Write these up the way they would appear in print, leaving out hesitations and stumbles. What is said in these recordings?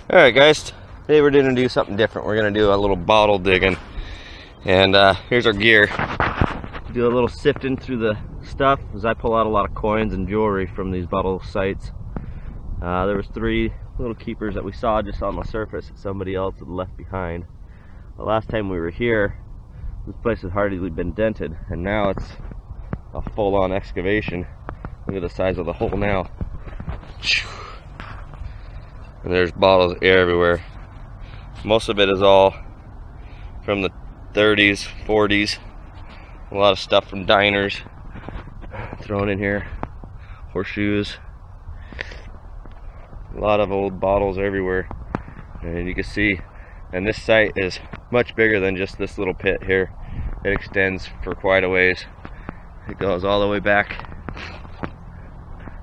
Alright guys, today we're going to do something different. We're going to do a little bottle digging. And here's our gear. Do a little sifting through the stuff as I pull out a lot of coins and jewelry from these bottle sites. There was 3 little keepers that we saw just on the surface that somebody else had left behind. The last time we were here, this place had hardly been dented, and now it's a full-on excavation. Look at the size of the hole now. And there's bottles everywhere. Most of it is all from the 30s, 40s. A lot of stuff from diners thrown in here. Horseshoes. A lot of old bottles everywhere. And you can see, and this site is much bigger than just this little pit here. It extends for quite a ways. It goes all the way back.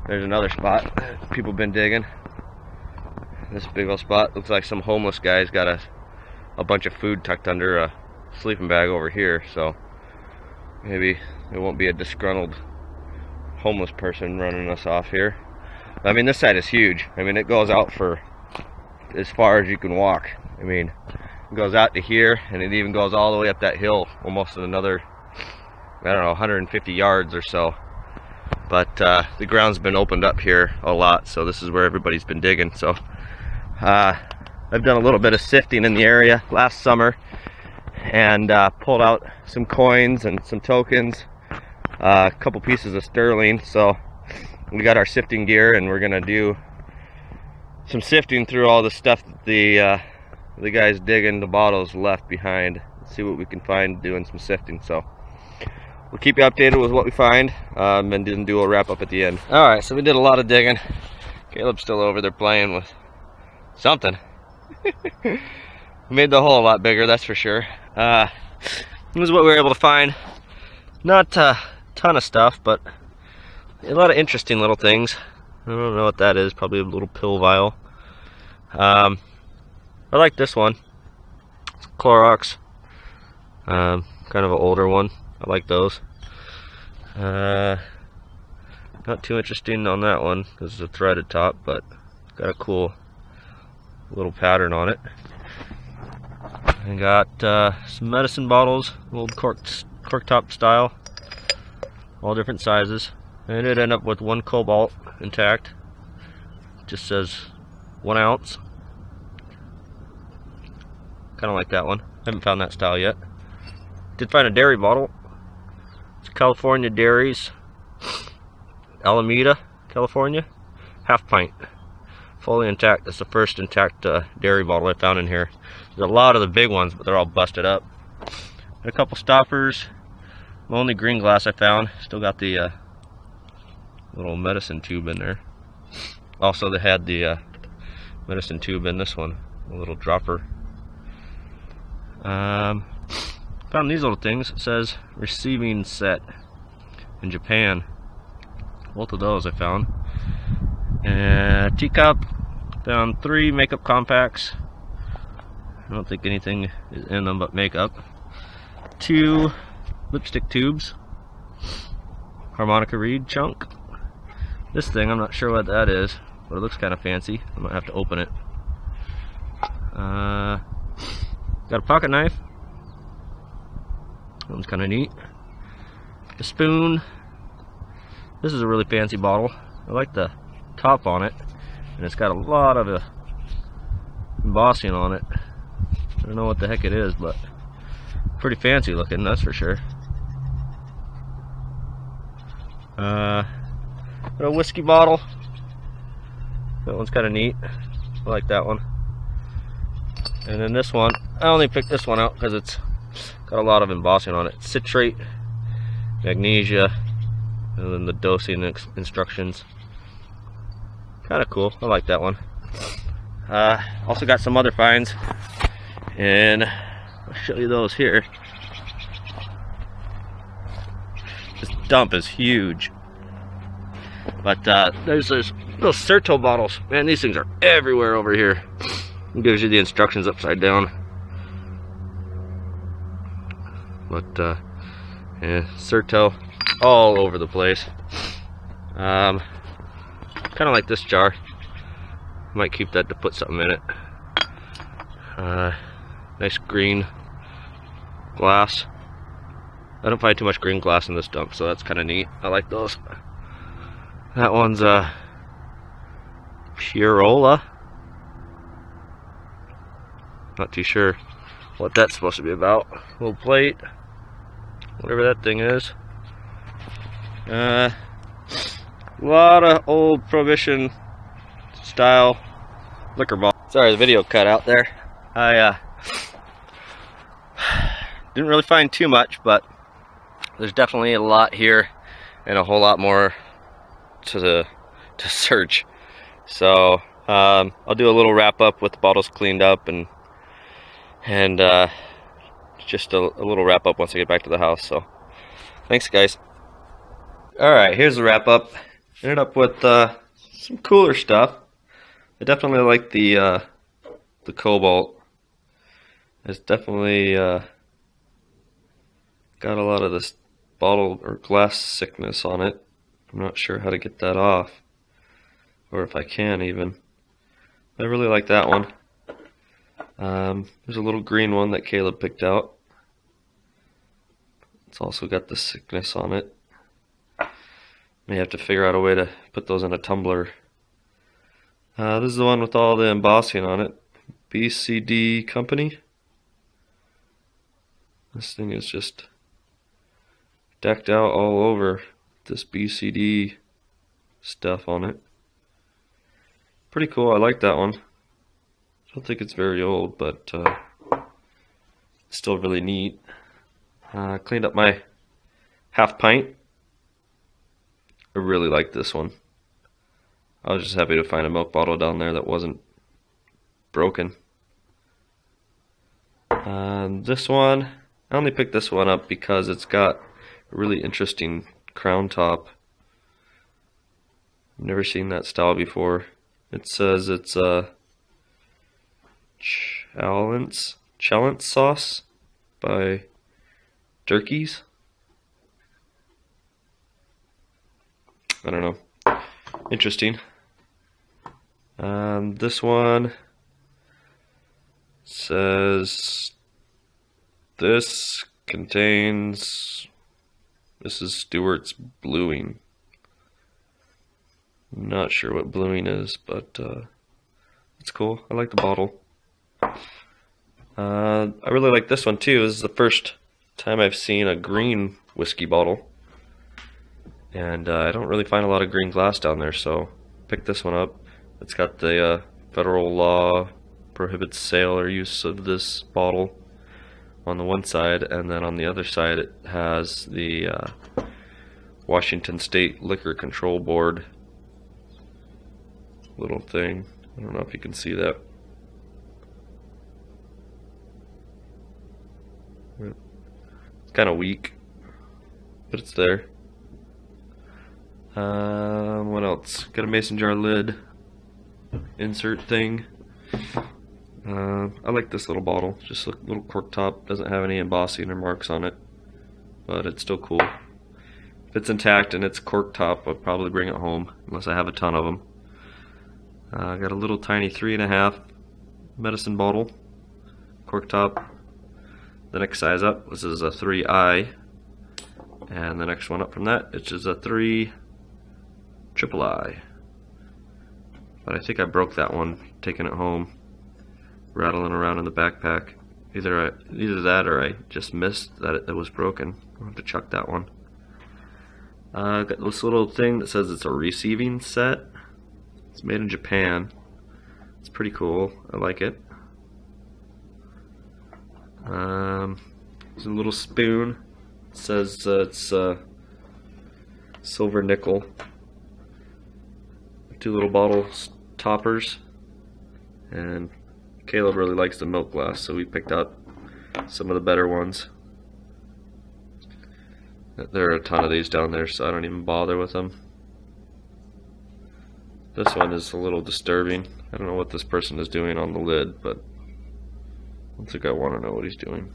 There's another spot people have been digging. This big old spot looks like some homeless guy's got a bunch of food tucked under a sleeping bag over here, so maybe it won't be a disgruntled homeless person running us off here. I mean, this side is huge. I mean, it goes out for as far as you can walk. I mean, it goes out to here, and it even goes all the way up that hill, almost another, I don't know, 150 yards or so. But the ground's been opened up here a lot, so this is where everybody's been digging. So I've done a little bit of sifting in the area last summer and pulled out some coins and some tokens, a couple pieces of sterling. So we got our sifting gear, and we're gonna do some sifting through all the stuff that the guys digging the bottles left behind. See what we can find doing some sifting. So we'll keep you updated with what we find, and then do a wrap up at the end. Alright, so we did a lot of digging. Caleb's still over there playing with something. Made the hole a lot bigger, that's for sure. This is what we were able to find. Not a ton of stuff, but a lot of interesting little things. I don't know what that is, probably a little pill vial. I like this one. It's Clorox. Kind of an older one. I like those. Not too interesting on that one because it's a threaded top, but it's got a cool little pattern on it. I got some medicine bottles, old cork top style, all different sizes. I did end up with 1 cobalt intact. It just says 1 ounce. Kind of like that one. Haven't found that style yet. Did find a dairy bottle. It's California Dairies, Alameda, California, half pint, fully intact. That's the first intact dairy bottle I found in here. There's a lot of the big ones, but they're all busted up. And a couple stoppers. The only green glass I found. Still got the little medicine tube in there. Also, they had the medicine tube in this one, a little dropper. Found these little things. It says receiving set in Japan. Both of those I found. And a teacup. Found 3 makeup compacts. I don't think anything is in them but makeup. 2 lipstick tubes. Harmonica reed chunk. This thing, I'm not sure what that is, but it looks kind of fancy. I might have to open it. Got a pocket knife. That one's kind of neat. A spoon. This is a really fancy bottle. I like the top on it, and it's got a lot of embossing on it. I don't know what the heck it is, but pretty fancy looking, that's for sure. Got a whiskey bottle. That one's kind of neat. I like that one. And then this one, I only picked this one out because it's got a lot of embossing on it. Citrate, magnesia, and then the dosing instructions. Kind of cool. I like that one. Also got some other finds, and I'll show you those here. This dump is huge. But there's those Certo bottles. Man, these things are everywhere over here. It gives you the instructions upside down. But yeah, Certo all over the place. Kind of like this jar. Might keep that to put something in it. Nice green glass. I don't find too much green glass in this dump, so that's kind of neat. I like those. That one's Purola. Not too sure what that's supposed to be about. Little plate, whatever that thing is. A lot of old Prohibition style liquor bottle. Sorry, the video cut out there. I didn't really find too much, but there's definitely a lot here and a whole lot more to search. So I'll do a little wrap up with the bottles cleaned up and just a little wrap up once I get back to the house. So thanks, guys. Alright, here's the wrap up. Ended up with some cooler stuff. I definitely like the Cobalt. It's definitely got a lot of this bottle or glass sickness on it. I'm not sure how to get that off, or if I can even. I really like that one. There's a little green one that Caleb picked out. It's also got the sickness on it. May have to figure out a way to put those in a tumbler. This is the one with all the embossing on it. BCD Company. This thing is just decked out all over this BCD stuff on it. Pretty cool. I like that one. I don't think it's very old, but it's still really neat. Cleaned up my half pint. I really like this one. I was just happy to find a milk bottle down there that wasn't broken. This one, I only picked this one up because it's got a really interesting crown top. I've never seen that style before. It says it's a Chalent sauce by Durkee's. I don't know. Interesting. This one says this is Stewart's Bluing. I'm not sure what bluing is, but it's cool. I like the bottle. I really like this one too. This is the first time I've seen a green whiskey bottle. And I don't really find a lot of green glass down there, so pick this one up. It's got the federal law prohibits sale or use of this bottle on the one side, and then on the other side it has the Washington State Liquor Control Board little thing. I don't know if you can see that. It's kind of weak, but it's there. What else? Got a mason jar lid insert thing. I like this little bottle. Just a little cork top. Doesn't have any embossing or marks on it, but it's still cool. If it's intact and it's cork top, I'll probably bring it home unless I have a ton of them. I got a little tiny 3.5 medicine bottle, cork top. The next size up, this is a 3i, and the next one up from that, it's just a 3 triple I. But I think I broke that one taking it home, rattling around in the backpack. Either that or I just missed that it was broken. I'll have to chuck that one. Got this little thing that says it's a receiving set. It's made in Japan. It's pretty cool. I like it. There's a little spoon. It says it's silver nickel. 2 little bottle toppers. And Caleb really likes the milk glass, so we picked out some of the better ones. There are a ton of these down there, so I don't even bother with them. This one is a little disturbing. I don't know what this person is doing on the lid, but I don't think I want to know what he's doing.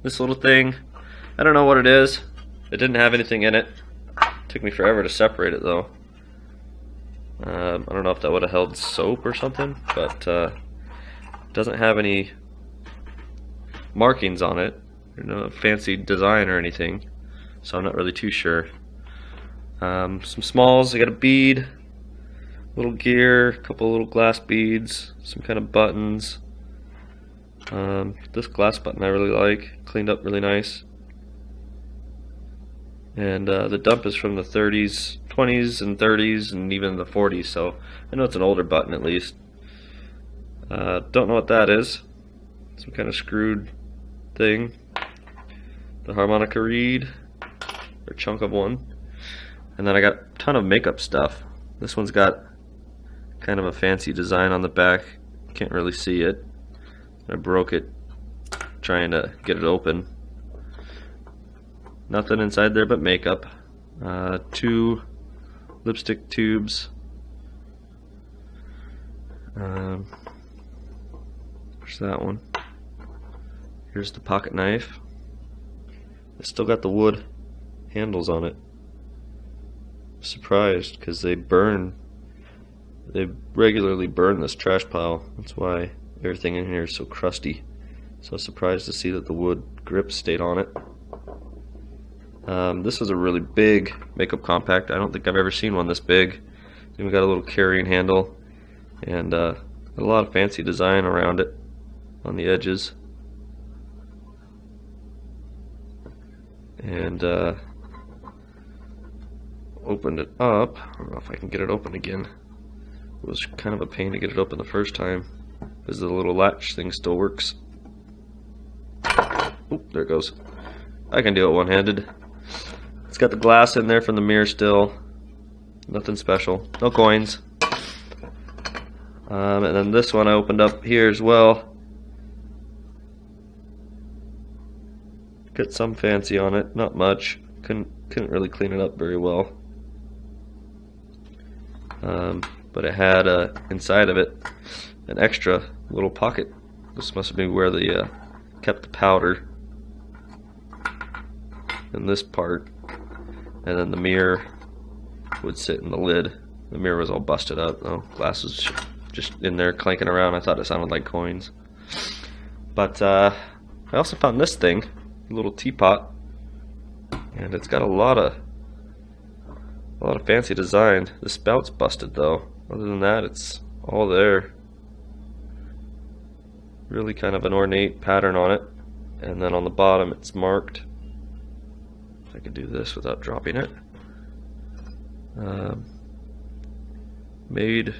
This little thing, I don't know what it is. It didn't have anything in it. It took me forever to separate it though. I don't know if that would have held soap or something, but it doesn't have any markings on it, no fancy design or anything, so I'm not really too sure. Some smalls, I got a bead, little gear, a couple little glass beads, some kind of buttons. This glass button I really like, cleaned up really nice. And the dump is from the 30s, 20s and 30s and even the 40s, so I know it's an older button at least. Don't know what that is. Some kind of screwed thing. The harmonica reed, or chunk of one. And then I got a ton of makeup stuff. This one's got kind of a fancy design on the back. Can't really see it. I broke it trying to get it open. Nothing inside there but makeup. 2 lipstick tubes. There's that one. Here's the pocket knife. It's still got the wood handles on it. Surprised because they burn. They regularly burn this trash pile. That's why everything in here is so crusty. So surprised to see that the wood grip stayed on it. This is a really big makeup compact. I don't think I've ever seen one this big. It's even got a little carrying handle and a lot of fancy design around it on the edges. And opened it up. I don't know if I can get it open again. It was kind of a pain to get it open the first time because the little latch thing still works. Oop, there it goes. I can do it one-handed. It's got the glass in there from the mirror still. Nothing special. No coins. And then this one I opened up here as well. Got some fancy on it, not much. Couldn't really clean it up very well. But it had inside of it an extra little pocket. This must have been where they kept the powder in this part, and then the mirror would sit in the lid. The mirror was all busted up though. Glass was just in there clanking around. I thought it sounded like coins. But I also found this thing, a little teapot, and it's got a lot of fancy design. The spout's busted though. Other than that, it's all there. Really kind of an ornate pattern on it, and then on the bottom it's marked. If I could do this without dropping it. Made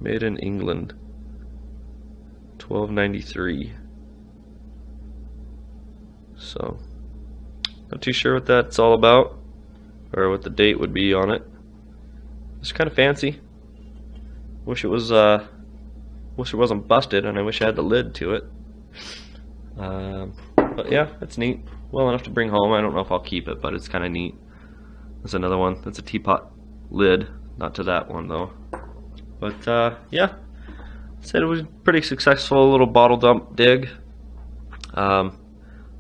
in England, 1293. So, not too sure what that's all about, or what the date would be on it. It's kind of fancy. Wish it wasn't busted, and I wish I had the lid to it. But yeah, it's neat. Well enough to bring home. I don't know if I'll keep it, but it's kind of neat. There's another one. That's a teapot lid. Not to that one though. But yeah, said it was a pretty successful little bottle dump dig. I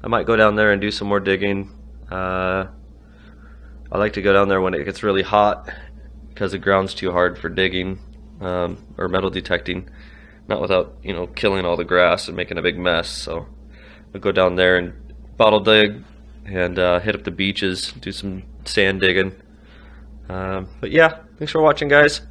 might go down there and do some more digging. I like to go down there when it gets really hot because the ground's too hard for digging or metal detecting. Not without, you know, killing all the grass and making a big mess. So I'll go down there and bottle dig and hit up the beaches, do some sand digging. But yeah, thanks for watching, guys.